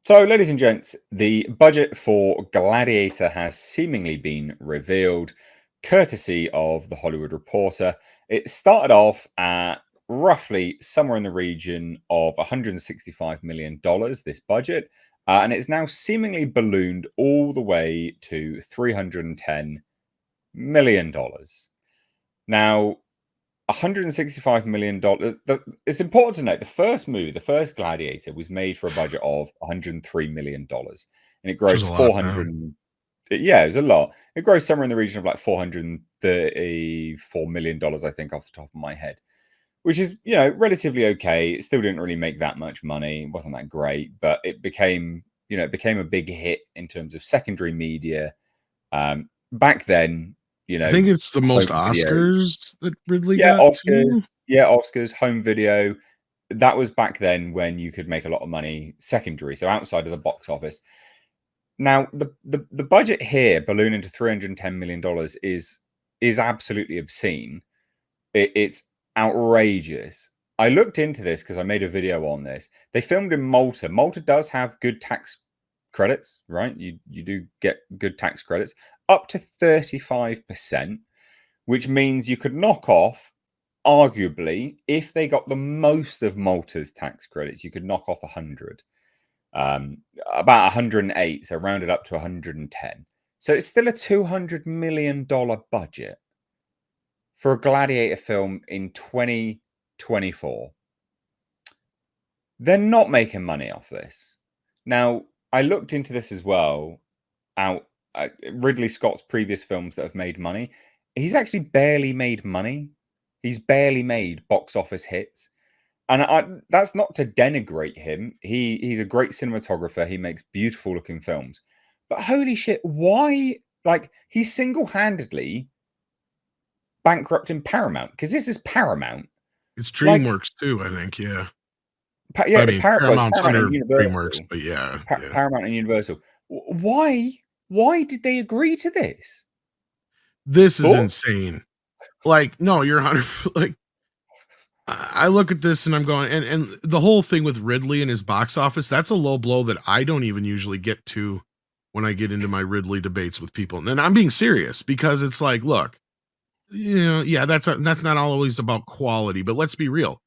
So, ladies and gents, the budget for Gladiator has seemingly been revealed, courtesy of The Hollywood Reporter. It started off at roughly somewhere in the region of $165 million, this budget, and it's now seemingly ballooned all the way to $310 million. Now, $165 million. It's important to note the first movie, the first Gladiator, was made for a budget of $103 million. And it Which was grossed a lot. 400. Yeah, it was a lot. It grossed somewhere in the region of like $434 million, I think, off the top of my head, which is, relatively okay. It still didn't really make that much money. It wasn't that great, but it became a big hit in terms of secondary media. Back then, I think it's the most home video. Oscars that Ridley Yeah, got. Oscars. Yeah, Oscars, home video. That was back then when you could make a lot of money secondary, so outside of the box office. Now, the budget here ballooning to $310 million is absolutely obscene. It's outrageous. I looked into this because I made a video on this. They filmed in Malta. Malta does have good tax credits, right? You do get good tax credits up to 35%, which means you could knock off, arguably, if they got the most of Malta's tax credits, you could knock off 100, about 108, so rounded up to 110. So it's still a $200 million budget for a Gladiator film in 2024. They're not making money off this. Now, I looked into this as well. Ridley Scott's previous films that have made money, he's actually barely made money. He's barely made box office hits. And that's not to denigrate him. He's a great cinematographer. He makes beautiful looking films. But holy shit, why? Like, he's single-handedly bankrupting Paramount, because this is Paramount. It's DreamWorks too, I think. Yeah. Yeah, I mean, Paramount's Paramount under and Universal. DreamWorks, but yeah, Paramount and Universal. Why did they agree to this? This is insane. Like, no, you're 100. Like, I look at this and I'm going, and the whole thing with Ridley and his box office, that's a low blow that I don't even usually get to when I get into my Ridley debates with people. And I'm being serious, because it's like, look, yeah, that's not always about quality, but let's be real.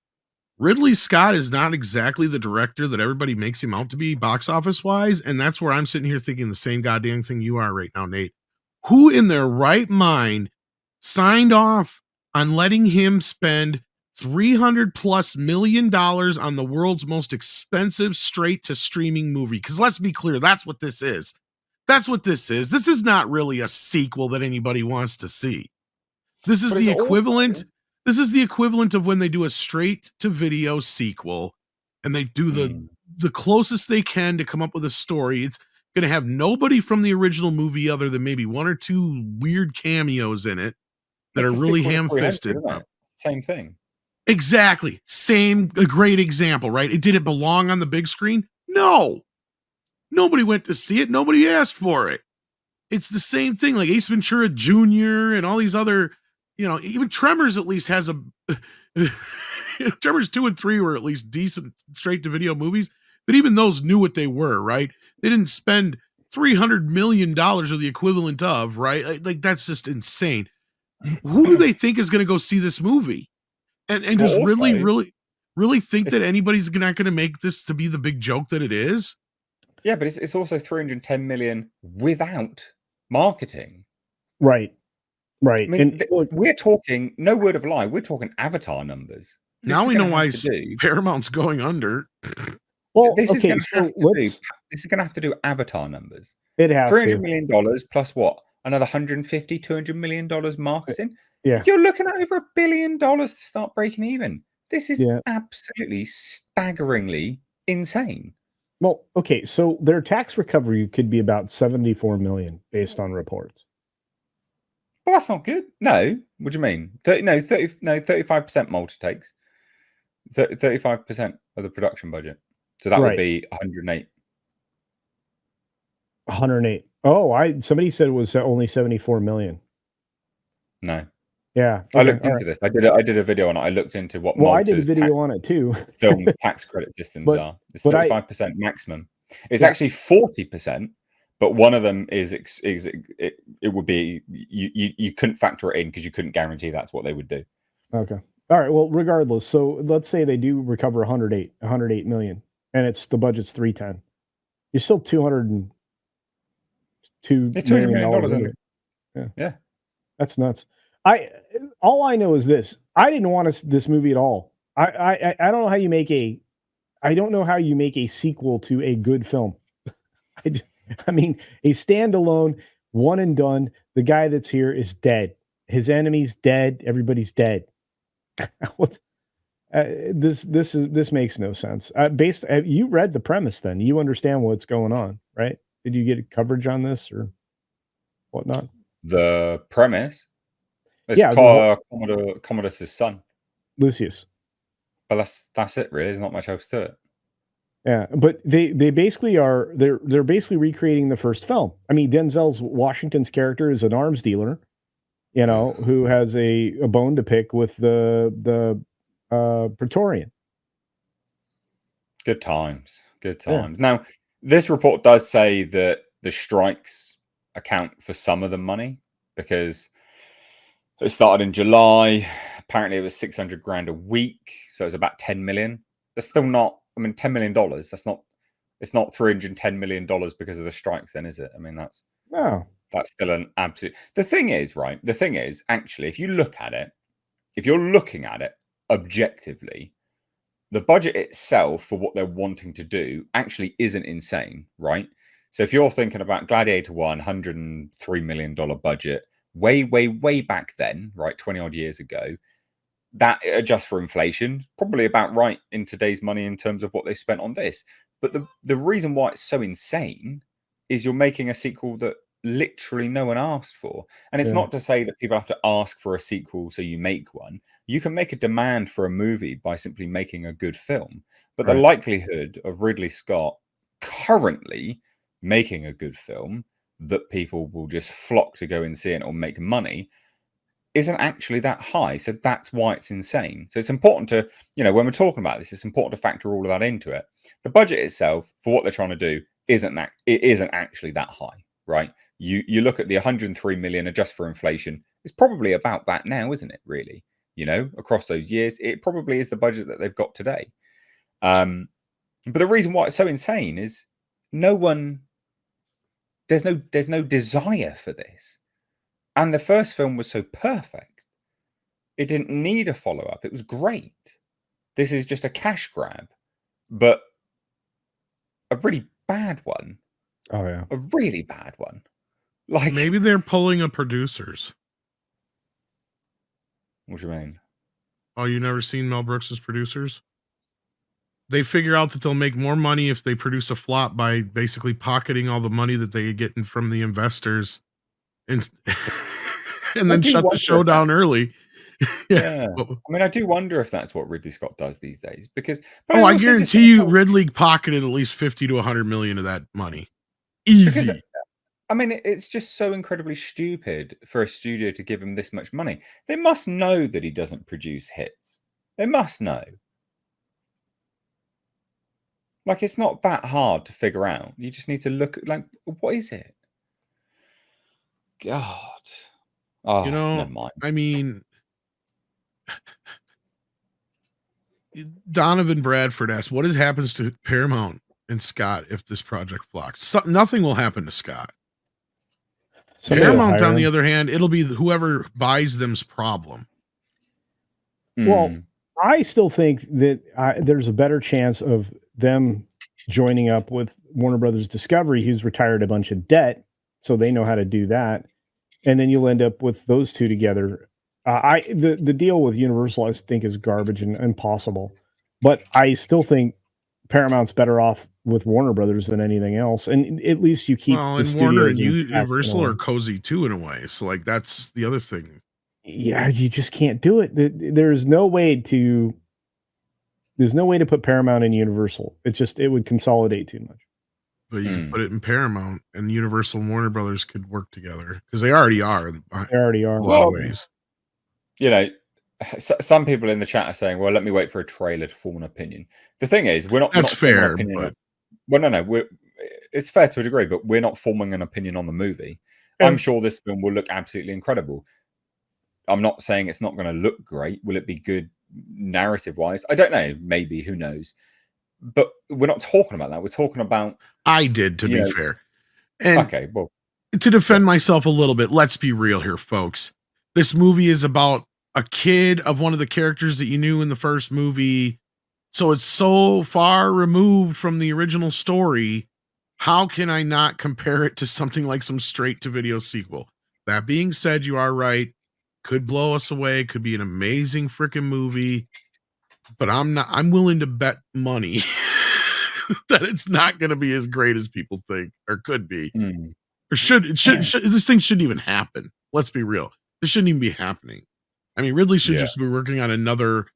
Ridley Scott is not exactly the director that everybody makes him out to be box office wise. And that's where I'm sitting here thinking the same goddamn thing you are right now, Nate. Who in their right mind signed off on letting him spend $300+ million on the world's most expensive straight to streaming movie? Because let's be clear, that's what this is. That's what this is. This is not really a sequel that anybody wants to see. This is the equivalent. This is the equivalent of when they do a straight to video sequel and they do the closest they can to come up with a story. It's going to have nobody from the original movie other than maybe one or two weird cameos in it that are really ham-fisted. Same thing. Exactly. A great example, right? Did it belong on the big screen? No. Nobody went to see it. Nobody asked for it. It's the same thing, like Ace Ventura Jr. and all these other, even Tremors at least has Tremors 2 and 3 were at least decent straight to video movies, but even those knew what they were, right? They didn't spend $300 million or the equivalent of, right? Like that's just insane. Who do they think is going to go see this movie? And does Ridley really think that anybody's not going to make this to be the big joke that it is? Yeah, but it's also $310 million without marketing. Right. I mean, we're talking, no word of lie, we're talking Avatar numbers. Now we know why Paramount's going under. Well, this is going to have to do Avatar numbers. It has $300 million plus what? Another $150-200 million marketing? Yeah. You're looking at over $1 billion to start breaking even. This is absolutely staggeringly insane. Well, okay, so their tax recovery could be about $74 million based on reports. Well, that's not good. No, what do you mean? 35% Malta takes. 35% of the production budget. So that would be 108. 108. Oh, somebody said it was only 74 million. No. Yeah. Okay, I looked into this. I did a video on it. I looked into what Malta's I did a video on it too. Films tax credit systems are. It's 35% maximum. It's actually 40%, but one of them is it would be you couldn't factor it in because you couldn't guarantee that's what they would do. Okay. All right. Well, regardless, so let's say they do recover 108 million, and it's the budget's 310. You're still 202 It's $200 million million dollars in into the, it. yeah. That's nuts. All I know is this: I didn't want this movie at all. I don't know how you make a sequel to a good film. I mean, a standalone, one and done. The guy that's here is dead. His enemy's dead. Everybody's dead. What? This makes no sense. You read the premise, then you understand what's going on, right? Did you get coverage on this or whatnot? The premise. It's Yeah, Commodus's son. Lucius. But that's it, really. There's not much else to it. Yeah, but they basically they're basically recreating the first film. I mean, Denzel's Washington's character is an arms dealer, who has a bone to pick with the Praetorian. Good times. Good Yeah. times. Now, this report does say that the strikes account for some of the money because it started in July. Apparently, it was 600 grand a week, so it's about 10 million. That's still not. I mean, $10 million. It's not $310 million because of the strikes, then, is it? I mean, that's still an absolute. The thing is, actually, if you're looking at it objectively, the budget itself for what they're wanting to do actually isn't insane, right? So if you're thinking about Gladiator 1, $103 million budget, way back then, right, 20 odd years ago, that adjusts for inflation, probably about right in today's money in terms of what they spent on this. But the reason why it's so insane is you're making a sequel that literally no one asked for. And it's not to say that people have to ask for a sequel so you make one. You can make a demand for a movie by simply making a good film. But the likelihood of Ridley Scott currently making a good film that people will just flock to go and see it or make money isn't actually that high. So that's why it's insane. So it's important to, when we're talking about this, it's important to factor all of that into it. The budget itself for what they're trying to do isn't actually that high, right? You look at the 103 million adjust for inflation, it's probably about that now, isn't it, really? Across those years, it probably is the budget that they've got today. But the reason why it's so insane is there's no desire for this. And the first film was so perfect. It didn't need a follow-up. It was great. This is just a cash grab, but a really bad one. Oh, yeah. A really bad one. Like, maybe they're pulling a producers. What do you mean? Oh, you never seen Mel Brooks's Producers? They figure out that they'll make more money if they produce a flop by basically pocketing all the money that they get from the investors and then shut the show down early. Yeah. I mean, I do wonder if that's what Ridley Scott does these days because I guarantee you Ridley pocketed at least 50 to 100 million of that money. Easy. Because, I mean, it's just so incredibly stupid for a studio to give him this much money. They must know that he doesn't produce hits. They must know. Like, it's not that hard to figure out. You just need to look at, like, what is it? God. Oh, never mind. I mean, Donovan Bradford asked, what happens to Paramount and Scott if this project flocks? Nothing will happen to Scott. Paramount, on the other hand, it'll be whoever buys them's problem. Well, I still think that there's a better chance of them joining up with Warner Brothers Discovery, who's retired a bunch of debt, so they know how to do that. And then you'll end up with those two together. The deal with Universal, I think, is garbage and impossible. But I still think Paramount's better off with Warner Brothers than anything else. And at least you keep the studios. Warner and Universal are cozy too, in a way. So, like, that's the other thing. Yeah, you just can't do it. There's no way to put Paramount in Universal. It would consolidate too much. But you can put it in Paramount, and Universal and Warner Brothers could work together because they already are. They already are. In a lot of ways. Some people in the chat are saying, "Well, let me wait for a trailer to form an opinion." The thing is, we're not. That's fair, but Well, no, it's fair to a degree, but we're not forming an opinion on the movie. And I'm sure this film will look absolutely incredible. I'm not saying it's not going to look great. Will it be good narrative-wise? I don't know. Maybe, who knows? But we're not talking about that. We're talking about, I did, to be fair. And okay, well, to defend myself a little bit, let's be real here, folks. This movie is about a kid of one of the characters that you knew in the first movie. So it's so far removed from the original story. How can I not compare it to something like some straight to video sequel? That being said, you are right. Could blow us away. Could be an amazing freaking movie. But I'm willing to bet money that it's not going to be as great as people think or could be. Or should this thing shouldn't even happen. Let's be real. This shouldn't even be happening. I mean, Ridley should just be working on another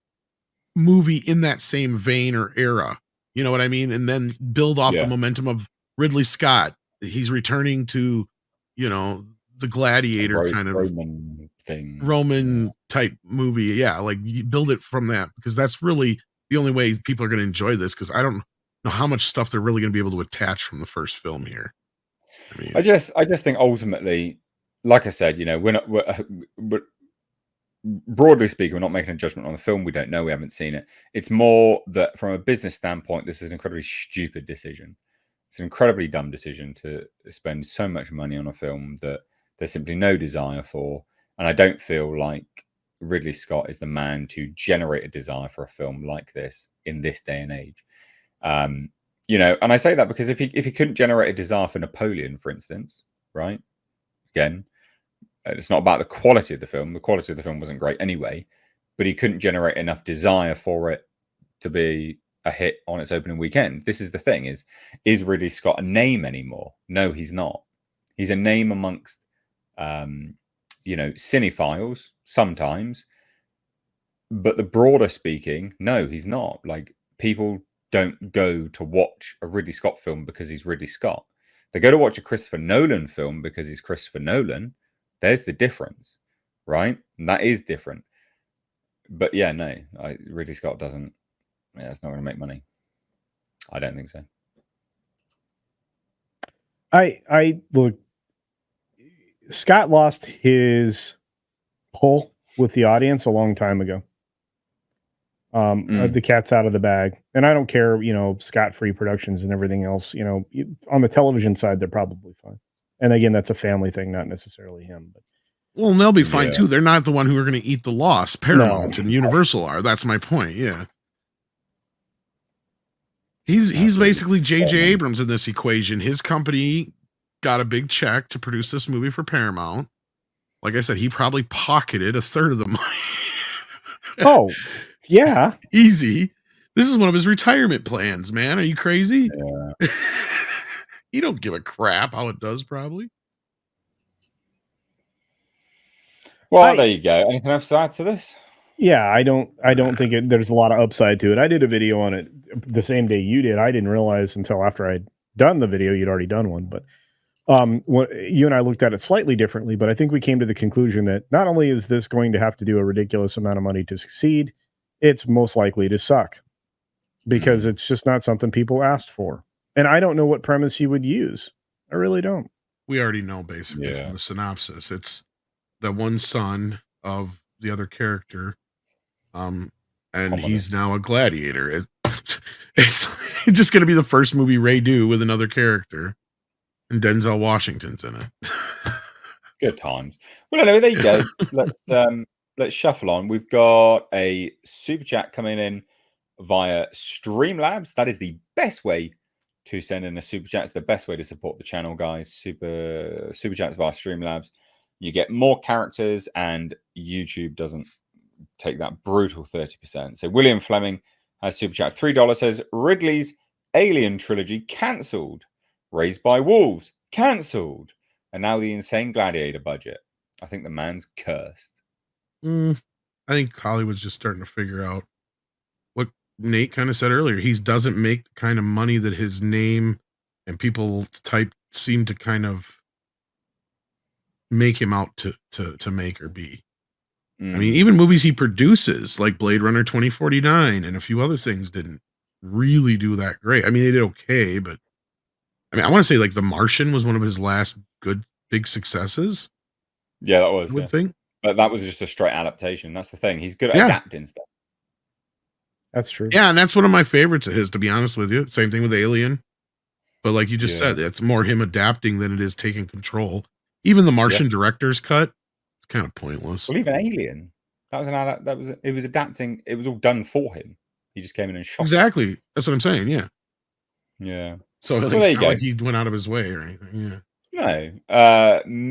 movie in that same vein or era. You know what I mean? And then build off the momentum of Ridley Scott. He's returning to, the Gladiator kind of Roman thing, Roman type movie. Yeah, like you build it from that, because that's really the only way people are going to enjoy this, because I don't know how much stuff they're really going to be able to attach from the first film here. I mean, I just think ultimately, like I said, we're broadly speaking, we're not making a judgment on the film. We don't know. We haven't seen it. It's more that from a business standpoint, this is an incredibly stupid decision. It's an incredibly dumb decision to spend so much money on a film that there's simply no desire for. And I don't feel like Ridley Scott is the man to generate a desire for a film like this in this day and age. And I say that because if he couldn't generate a desire for Napoleon, for instance, right? Again, it's not about the quality of the film. The quality of the film wasn't great anyway, but he couldn't generate enough desire for it to be a hit on its opening weekend. This is the thing: is Ridley Scott a name anymore? No, he's not. He's a name amongst, cinephiles sometimes, but the broader speaking, no, he's not. Like, people don't go to watch a Ridley Scott film because he's Ridley Scott. They go to watch a Christopher Nolan film because he's Christopher Nolan. There's the difference, right? And that is different. But yeah, no, Ridley Scott doesn't. Yeah, it's not going to make money. I don't think so. I look. Scott lost his pull with the audience a long time ago. The cat's out of the bag, and I don't care. Scott-free productions and everything else. On the television side, they're probably fine. And again, that's a family thing, not necessarily him. But well, they'll be fine too. They're not the one who are going to eat the loss. Paramount and Universal are. That's my point. Yeah. He's basically J.J. Abrams in this equation. His company got a big check to produce this movie for Paramount. Like I said, he probably pocketed a third of the money. Oh, yeah. Easy. This is one of his retirement plans, man. Are you crazy? Yeah. You don't give a crap how it does, probably. Well, there you go. Anything else to add to this? Yeah, I don't think there's a lot of upside to it. I did a video on it the same day you did. I didn't realize until after I'd done the video, you'd already done one. But you and I looked at it slightly differently, but I think we came to the conclusion that not only is this going to have to do a ridiculous amount of money to succeed, it's most likely to suck because it's just not something people asked for. And I don't know what premise you would use. I really don't. We already know basically from the synopsis. It's the one son of the other character. And he's now a gladiator. It's just going to be the first movie Ray do with another character, and Denzel Washington's in it. Good times. Well, anyway, there you go. Let's shuffle on. We've got a super chat coming in via Streamlabs. That is the best way to send in a super chat. It's the best way to support the channel, guys. Super chats via Streamlabs. You get more characters, and YouTube doesn't take that brutal 30%. So William Fleming has super chat $3, says Ridley's Alien trilogy cancelled, Raised by Wolves cancelled, and now the insane Gladiator budget. I think the man's cursed. I think Hollywood's just starting to figure out what Nate kind of said earlier. He doesn't make the kind of money that his name and people seem to kind of make him out to make or be. I mean, even movies he produces, like Blade Runner 2049 and a few other things, didn't really do that great. I mean, they did okay, but I mean, I want to say like The Martian was one of his last good big successes. Yeah, that was. I would think. But that was just a straight adaptation. That's the thing. He's good at Yeah. adapting stuff. That's true. Yeah, and that's one of my favorites of his, to be honest with you. Same thing with Alien. But like you just said, it's more him adapting than it is taking control. Even the Martian director's cut, it's kind of pointless. Well, even Alien, it was adapting. It was all done for him. He just came in and shot. Exactly. That's what I'm saying. Yeah. Yeah. So Well, there you go. like he went out of his way or anything. Yeah. No.